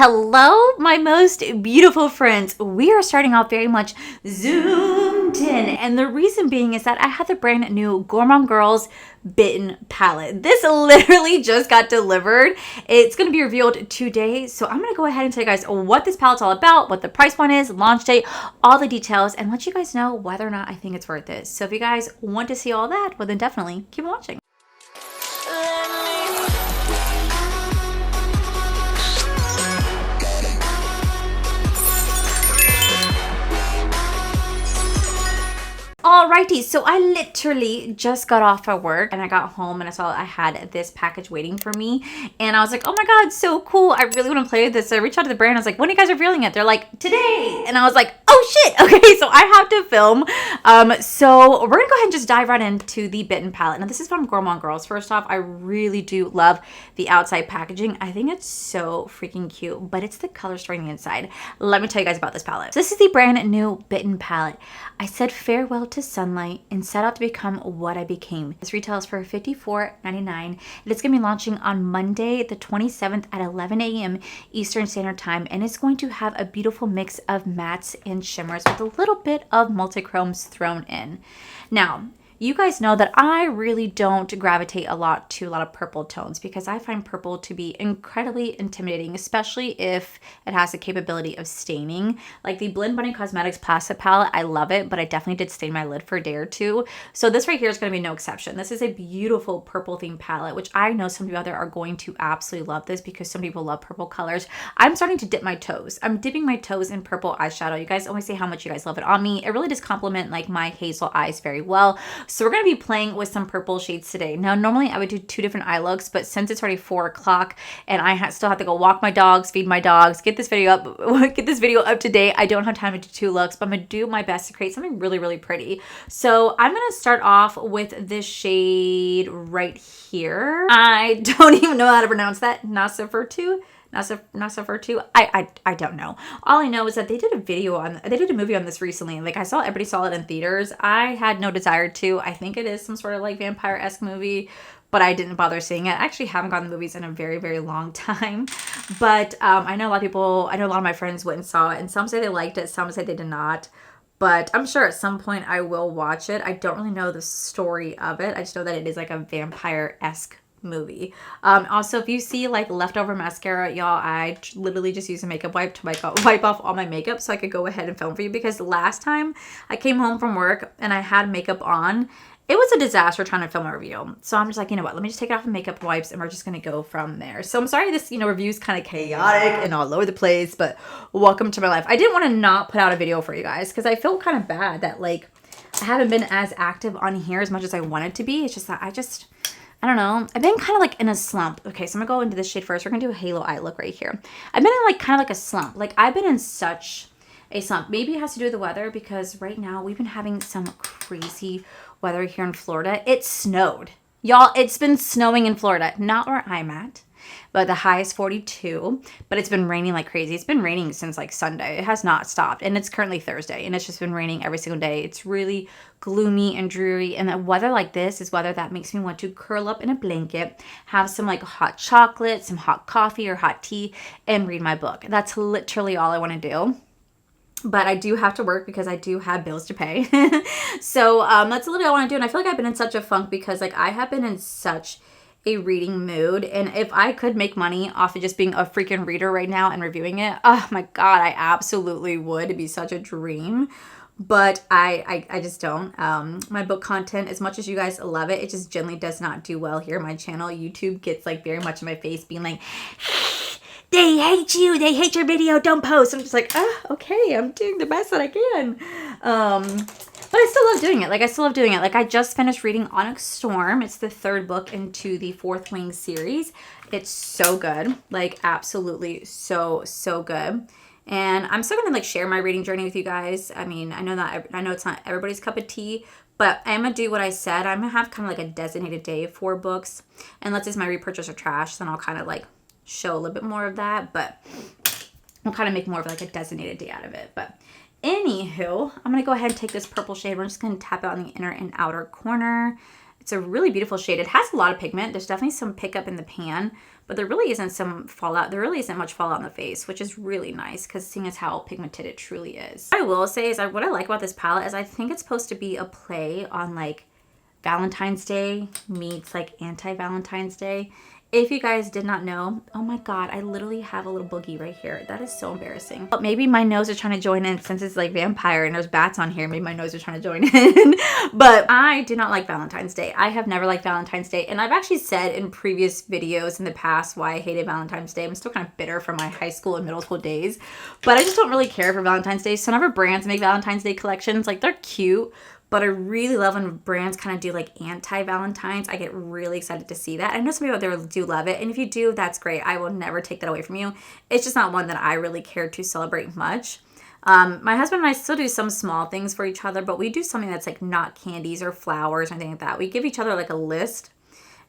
Hello, my most beautiful friends. We are starting off very much zoomed in. And the reason being is that I have the brand new Gourmande Girls Bitten palette. This literally just got delivered. It's going to be revealed today. So I'm going to go ahead and tell you guys what this palette's all about, what the price point is, launch date, all the details, and let you guys know whether or not I think it's worth it. So if you guys want to see all that, well then definitely keep watching. Alrighty, so I literally just got off at work and I got home and I saw I had this package waiting for me and I was like, oh my god, so cool. I really want to play with this. So I reached out to the brand. I was like, when are you guys revealing it? They're like, today. And I was like, oh shit. Okay, so I have to film. So we're gonna go ahead and just dive right into the Bitten palette. Now this is from Gourmande Girls. First off, I really do love the outside packaging. I think it's so freaking cute, but it's the color story on the inside. Let me tell you guys about this palette. So this is the brand new Bitten palette. I said farewell to sunlight and set out to become what I became. This retails for $54.99 and it's going to be launching on Monday the 27th at 11 a.m. Eastern Standard Time, and it's going to have a beautiful mix of mattes and shimmers with a little bit of multichromes thrown in. Now, you guys know that I really don't gravitate a lot to a lot of purple tones because I find purple to be incredibly intimidating, especially if it has the capability of staining. Like the Blend Bunny Cosmetics plastic palette, I love it, but I definitely did stain my lid for a day or two. So this right here is going to be no exception. This is a beautiful purple themed palette, which I know some people out there are going to absolutely love this because some people love purple colors. I'm starting to dip my toes. I'm dipping my toes in purple eyeshadow. You guys always say how much you guys love it on me. It really does complement like my hazel eyes very well. So we're going to be playing with some purple shades today. Now, normally I would do 2 different eye looks, but since it's already 4 o'clock and I still have to go walk my dogs, feed my dogs, get this video up to date, I don't have time to do 2 looks, but I'm going to do my best to create something really, really pretty. So I'm going to start off with this shade right here. I don't even know how to pronounce that. Nasafertu. I don't know. All I know is that they did a movie on this recently. Like everybody saw it in theaters. I had no desire to. I think it is some sort of like vampire-esque movie, but I didn't bother seeing it. I actually haven't gone to the movies in a very, very long time. But I know a lot of my friends went and saw it, and some say they liked it, some say they did not. But I'm sure at some point I will watch it. I don't really know the story of it. I just know that it is like a vampire-esque movie. Also, if you see like leftover mascara, y'all, I literally just use a makeup wipe to wipe off all my makeup so I could go ahead and film for you, because last time I came home from work and I had makeup on, it was a disaster trying to film a review. So I'm just like, you know what, let me just take it off the makeup wipes and we're just going to go from there. So I'm sorry this, review is kind of chaotic and all over the place, but welcome to my life. I didn't want to not put out a video for you guys because I feel kind of bad that like I haven't been as active on here as much as I wanted to be. It's just that I don't know. I've been kind of like in a slump. Okay, so I'm going to go into this shade first. We're going to do a halo eye look right here. I've been in like kind of like a slump. Like I've been in such a slump. Maybe it has to do with the weather because right now we've been having some crazy weather here in Florida. It snowed. Y'all, it's been snowing in Florida. Not where I'm at, but the high is 42, but it's been raining like crazy. It's been raining since like Sunday. It has not stopped, and it's currently Thursday, and it's just been raining every single day. It's really gloomy and dreary, and the weather like this is weather that makes me want to curl up in a blanket, have some like hot chocolate, some hot coffee or hot tea, and read my book. That's literally all I want to do. But I do have to work because I do have bills to pay. So that's literally all I want to do. And I feel like I've been in such a funk because like I have been in such a reading mood. And if I could make money off of just being a freaking reader right now and reviewing it, oh my God, I absolutely would. It'd be such a dream. But I just don't. My book content, as much as you guys love it, it just generally does not do well here on my channel. YouTube gets like very much in my face being like, they hate you, they hate your video, don't post. I'm just like, okay, I'm doing the best that I can. But I still love doing it. Like, I still love doing it. Like, I just finished reading Onyx Storm. It's the 3rd book into the 4th Wing series. It's so good. Like, absolutely so, so good. And I'm still gonna like share my reading journey with you guys. I mean, I know it's not everybody's cup of tea, but I'm gonna do what I said. I'm gonna have kind of like a designated day for books. And let's say my repurchase or trash, then I'll kind of like show a little bit more of that, but we'll kind of make more of like a designated day out of it. But anywho, I'm going to go ahead and take this purple shade. We're just going to tap it on the inner and outer corner. It's a really beautiful shade. It has a lot of pigment. There's definitely some pickup in the pan, but there really isn't some fallout. There really isn't much fallout on the face, which is really nice because seeing as how pigmented it truly is. What I will say is what I like about this palette is I think it's supposed to be a play on like Valentine's Day meets like anti-Valentine's Day. If you guys did not know, oh my god, I literally have a little boogie right here. That is so embarrassing. But maybe my nose is trying to join in since it's like vampire and there's bats on here. Maybe my nose is trying to join in. But I do not like Valentine's Day. I have never liked Valentine's Day. And I've actually said in previous videos in the past why I hated Valentine's Day. I'm still kind of bitter from my high school and middle school days. But I just don't really care for Valentine's Day. So whenever brands make Valentine's Day collections, like they're cute. But I really love when brands kind of do like anti-Valentines. I get really excited to see that. I know some people out there do love it. And if you do, that's great. I will never take that away from you. It's just not one that I really care to celebrate much. My husband and I still do some small things for each other, but we do something that's like not candies or flowers or anything like that. We give each other like a list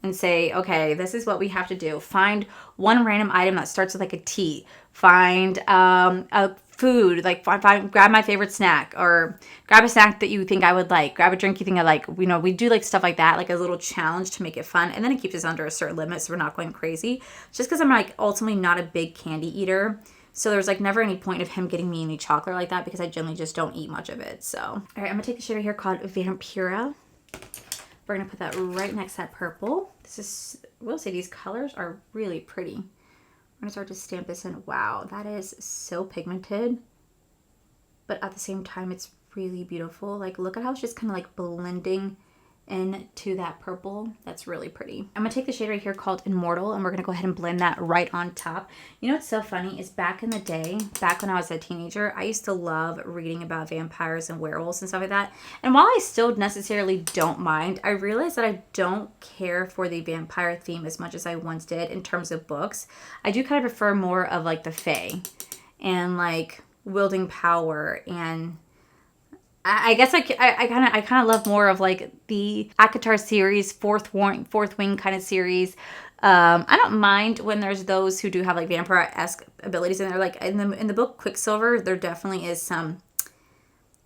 and say, okay, this is what we have to do. Find one random item that starts with like a T. Find a food, like grab my favorite snack, or grab a snack that you think I would like, grab a drink you think I like. You know, we do like stuff like that, like a little challenge to make it fun, and then it keeps us under a certain limit so we're not going crazy. Just because I'm like ultimately not a big candy eater, so there's like never any point of him getting me any chocolate like that because I generally just don't eat much of it. So all right, I'm gonna take the shade right here called Vampira. We're gonna put that right next to that purple. This is, I will say these colors are really pretty. I'm gonna start to stamp this in. Wow, that is so pigmented, but at the same time, it's really beautiful. Like, look at how it's just kind of like blending into that purple. That's really pretty. I'm gonna take the shade right here called Immortal, and we're gonna go ahead and blend that right on top. You know what's so funny is back in the day, back when I was a teenager, I used to love reading about vampires and werewolves and stuff like that. And while I still necessarily don't mind, I realized that I don't care for the vampire theme as much as I once did in terms of books. I do kind of prefer more of like the fae and like wielding power, and I guess I kind of love more of like the ACOTAR series, Fourth Wing kind of series. I don't mind when there's those who do have like vampire-esque abilities, and they're like in the book Quicksilver, there definitely is some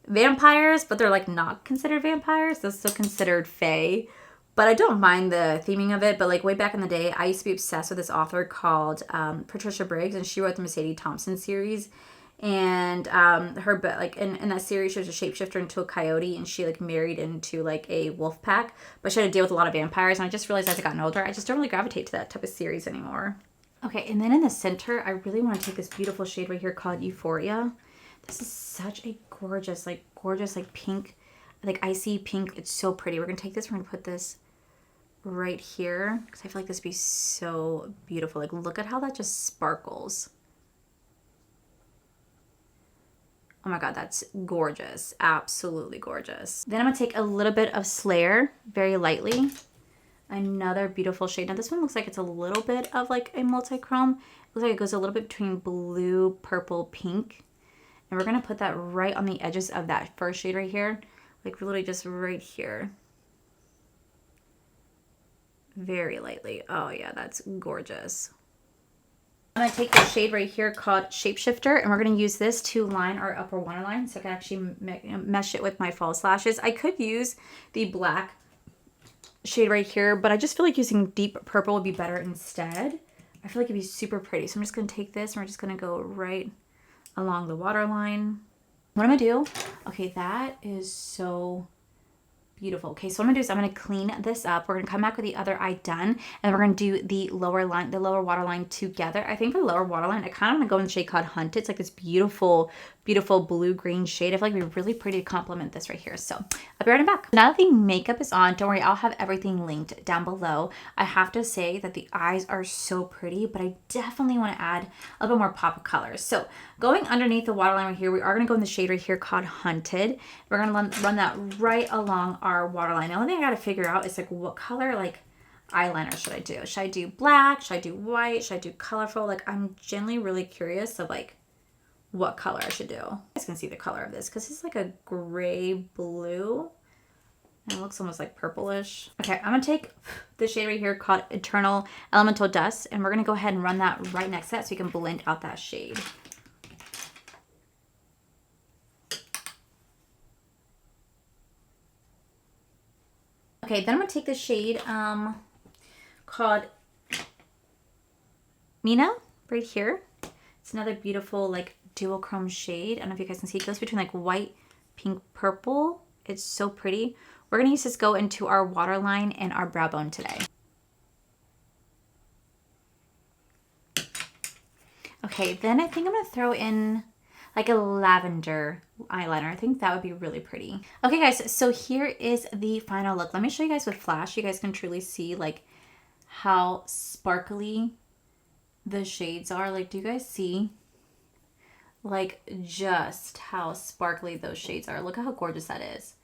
vampires, but they're like not considered vampires. They're still considered fae. But I don't mind the theming of it. But like way back in the day, I used to be obsessed with this author called Patricia Briggs, and she wrote the Mercedes Thompson series. And her, but like in that series, she was a shapeshifter into a coyote, and she like married into like a wolf pack, but she had to deal with a lot of vampires. And I just realized as I gotten older, I just don't really gravitate to that type of series anymore. Okay, and then in the center, I really want to take this beautiful shade right here called Euphoria. This is such a gorgeous like pink, like icy pink. It's so pretty. We're gonna take this. We're gonna put this right here because I feel like this would be so beautiful. Like, look at how that just sparkles. Oh my god, that's gorgeous. Absolutely gorgeous. Then I'm going to take a little bit of Slayer, very lightly. Another beautiful shade. Now this one looks like it's a little bit of like a multi-chrome. It looks like it goes a little bit between blue, purple, pink. And we're going to put that right on the edges of that first shade right here. Like literally just right here. Very lightly. Oh yeah, that's gorgeous. I'm going to take the shade right here called Shapeshifter, and we're going to use this to line our upper waterline so I can actually mesh it with my false lashes. I could use the black shade right here, but I just feel like using deep purple would be better instead. I feel like it'd be super pretty. So I'm just going to take this and we're just going to go right along the waterline. What I'm going to do, okay, that is so beautiful. Okay, so what I'm gonna do is I'm gonna clean this up. We're gonna come back with the other eye done, and we're gonna do the lower line, the lower waterline together. I think for the lower waterline, I kind of want to go in the shade called Hunt. It's like this beautiful, beautiful blue-green shade. I feel like it'd be really pretty to complement this right here. So I'll be right back. Now that the makeup is on, don't worry, I'll have everything linked down below. I have to say that the eyes are so pretty, but I definitely want to add a little bit more pop of colors. So going underneath the waterline right here, we are gonna go in the shade right here called Hunted. We're gonna run that right along our waterline. The only thing I gotta figure out is like what color like eyeliner should I do? Should I do black? Should I do white? Should I do colorful? Like I'm generally really curious of like what color I should do. You guys can see the color of this because it's like a gray blue and it looks almost like purplish. Okay, I'm gonna take the shade right here called Eternal Elemental Dust, and we're gonna go ahead and run that right next to that so you can blend out that shade. Okay, Okay, then I'm going to take the shade called Mina right here. It's another beautiful like duochrome shade. I don't know if you guys can see. It goes between like white, pink, purple. It's so pretty. We're going to use this go into our waterline and our brow bone today. Okay, then I think I'm going to throw in like a lavender eyeliner. I think that would be really pretty. Okay guys, so here is the final look. Let me show you guys with flash. You guys can truly see like how sparkly the shades are. Like, do you guys see like just how sparkly those shades are? Look at how gorgeous that is.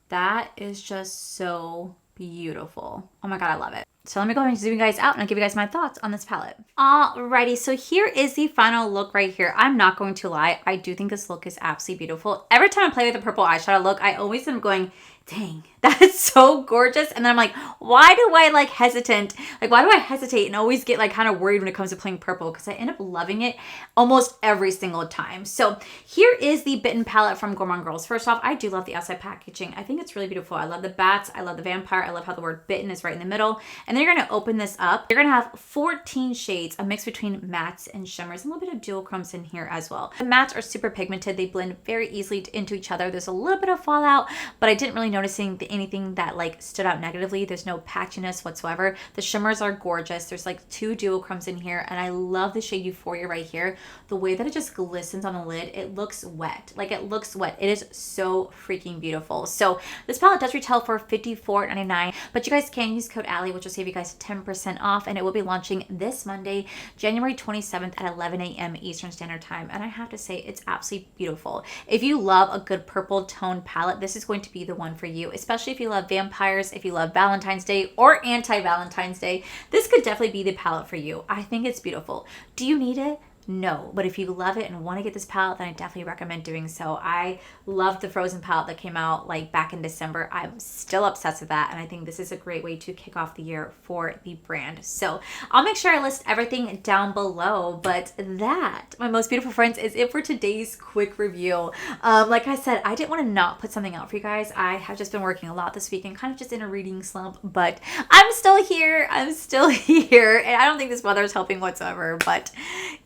That is just so beautiful. Oh my God, I love it. So let me go ahead and zoom you guys out and I'll give you guys my thoughts on this palette. Alrighty, so here is the final look right here. I'm not going to lie, I do think this look is absolutely beautiful. Every time I play with the purple eyeshadow look, I always am going, dang, that is so gorgeous. And then I'm like, why do I hesitate and always get like kind of worried when it comes to playing purple? Because I end up loving it almost every single time. So here is the Bitten palette from Gourmande Girls. First off, I do love the outside packaging. I think it's really beautiful. I love the bats. I love the vampire. I love how the word bitten is right in the middle. And then you're going to open this up. You're going to have 14 shades, a mix between mattes and shimmers, and a little bit of duochromes in here as well. The mattes are super pigmented. They blend very easily into each other. There's a little bit of fallout, but I didn't really notice anything that like stood out negatively. There's no patchiness whatsoever. The shimmers are gorgeous. There's like 2 duochromes in here, and I love the shade Euphoria right here. The way that it just glistens on the lid, it looks wet. Like, it looks wet. It is so freaking beautiful. So this palette does retail for $54.99, but you guys can use code Allie, which will save you guys 10% off, and it will be launching this Monday, January 27th at 11 a.m. Eastern Standard Time. And I have to say, it's absolutely beautiful. If you love a good purple tone palette, this is going to be the one for you, especially if you love vampires, if you love Valentine's Day or anti-Valentine's Day. This could definitely be the palette for you. I think it's beautiful. Do you need it? No, but if you love it and want to get this palette, then I definitely recommend doing so. I loved the Frozen palette that came out like back in December. I'm still obsessed with that, and I think this is a great way to kick off the year for the brand. So I'll make sure I list everything down below, but that, my most beautiful friends, is it for today's quick review. Like I said, I didn't want to not put something out for you guys. I have just been working a lot this week and kind of just in a reading slump, but I'm still here. I'm still here, and I don't think this weather is helping whatsoever, but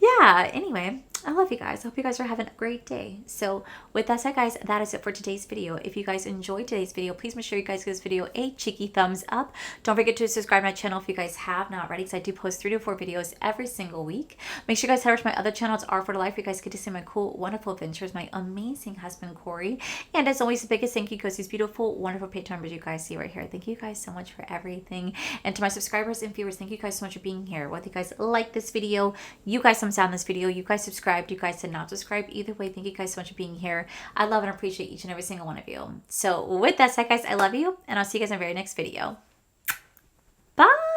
yeah. Anyway, I love you guys. I hope you guys are having a great day. So with that said, guys, that is it for today's video. If you guys enjoyed today's video, please make sure you guys give this video a cheeky thumbs up. Don't forget to subscribe to my channel if you guys have not already, because I do post 3 to 4 videos every single week. Make sure you guys head over to my other channels, R for Life. You guys get to see my cool, wonderful adventures, my amazing husband, Corey. And as always, the biggest thank you goes to these beautiful, wonderful Patreon members you guys see right here. Thank you guys so much for everything. And to my subscribers and viewers, thank you guys so much for being here. Whether you guys like this video, you guys thumbs down this video, you guys subscribed, you guys did not subscribe. Either way, thank you guys so much for being here. I love and appreciate each and every single one of you. So with that said, guys, I love you, and I'll see you guys in the very next video. Bye!